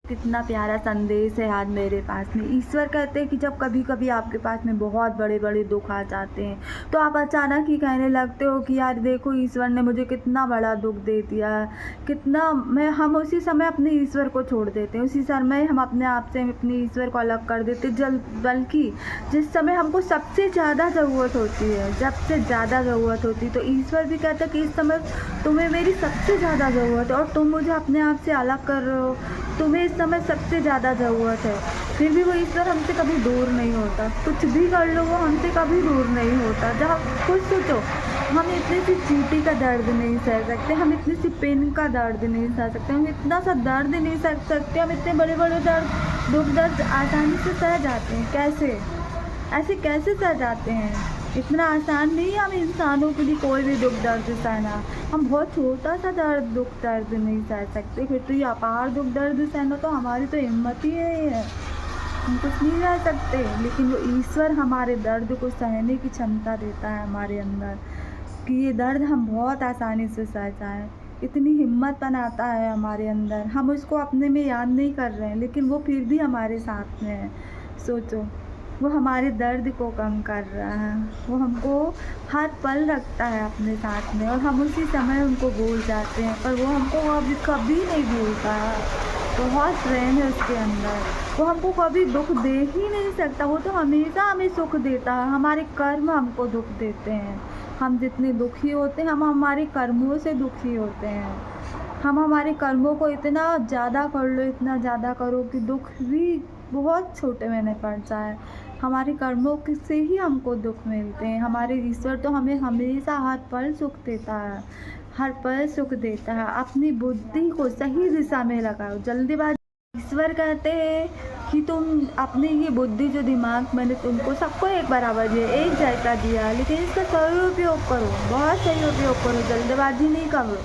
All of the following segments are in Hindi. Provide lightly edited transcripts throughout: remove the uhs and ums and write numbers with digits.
कितना प्यारा संदेश है आज मेरे पास में। ईश्वर कहते हैं कि जब कभी कभी आपके पास में बहुत बड़े बड़े दुख आ जाते हैं तो आप अचानक ही कहने लगते हो कि यार देखो ईश्वर ने मुझे कितना बड़ा दुख दे दिया, कितना मैं हम उसी समय अपने ईश्वर को छोड़ देते हैं, उसी समय हम अपने आप से अपने ईश्वर को अलग कर देते बल्कि जिस समय हमको सबसे ज़्यादा ज़रूरत होती है, सबसे ज़्यादा ज़रूरत होती है, तो ईश्वर भी कहता है कि इस समय तुम्हें मेरी सबसे ज़्यादा ज़रूरत है और तुम मुझे अपने आप से अलग कर रहे हो, तुम्हें इस समय सबसे ज़्यादा ज़रूरत है। फिर भी वो ईश्वर हमसे कभी दूर नहीं होता, कुछ भी कर लो वो हमसे कभी दूर नहीं होता। जहाँ खुद सोचो, हम इतनी सी चींटी का दर्द नहीं सह सकते, हम इतनी सी पेन का दर्द नहीं सह सकते, हम इतना सा दर्द नहीं सह सकते, हम इतने बड़े बड़े दुख दर्द आसानी से सह जाते हैं। कैसे ऐसे कैसे सह जाते हैं? इतना आसान नहीं है हम इंसानों के लिए कोई भी दुख दर्द सहना। हम बहुत छोटा सा दुख दर्द नहीं सह सकते, फिर तो ये अपार दुख दर्द सहना तो हमारी तो हिम्मत ही है, हम कुछ नहीं रह सकते। लेकिन वो ईश्वर हमारे दर्द को सहने की क्षमता देता है हमारे अंदर कि ये दर्द हम बहुत आसानी से सह जाएँ, इतनी हिम्मत बनाता है हमारे अंदर। हम उसको अपने में याद नहीं कर रहे हैं लेकिन वो फिर भी हमारे साथ में है। सोचो, वो हमारे दर्द को कम कर रहा है, वो हमको हर पल रखता है अपने साथ में और हम उसी समय उनको भूल जाते हैं, पर वो हमको अब कभी नहीं भूलता है। बहुत प्रेम है उसके अंदर, वो हमको कभी दुख दे ही नहीं सकता, वो तो हमेशा हमें सुख देता है। हमारे कर्म हमको दुख देते हैं, हम जितने दुखी होते हैं हम हमारे कर्मों से दुखी होते हैं। हम हमारे कर्मों को इतना ज़्यादा कर लो, इतना ज़्यादा करो कि दुख भी बहुत छोटे में पड़ जाए। हमारे कर्मों से ही हमको दुख मिलते हैं। हमारे ईश्वर तो हमें हमेशा हर पल सुख देता है, हर पल सुख देता है। अपनी बुद्धि को सही दिशा में लगाओ, जल्दीबाजी। ईश्वर कहते हैं कि तुम अपनी ये बुद्धि जो दिमाग मैंने तुमको सबको एक बराबर दिया, एक जैसा दिया, लेकिन इसका सही उपयोग करो, बहुत सही उपयोग करो, जल्दबाजी नहीं करो।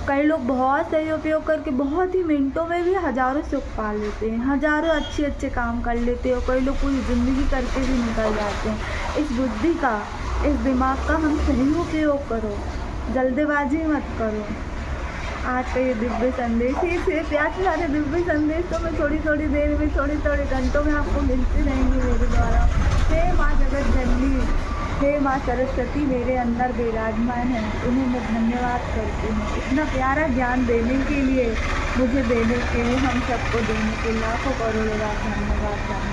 कई लोग बहुत सही उपयोग करके बहुत ही मिनटों में भी हज़ारों सुख पा लेते हैं, हज़ारों अच्छे काम कर लेते हैं और कई लोग पूरी ज़िंदगी करके भी निकल जाते हैं। इस बुद्धि का, इस दिमाग का हम सही उपयोग करो, जल्दबाजी मत करो। आज का ये दिव्य संदेश ही से प्यार सारे दिव्य संदेश तो मैं थोड़ी देर में, थोड़े घंटों में आपको मिलते रहेंगे मेरे द्वारा। हे माँ जगत जननी, हे माँ सरस्वती मेरे अंदर विराजमान है, उन्हें मैं धन्यवाद करती हूँ। इतना प्यारा ज्ञान देने के लिए, मुझे देने के लिए, हम सबको देने के लाखों करोड़ों बार धन्यवाद।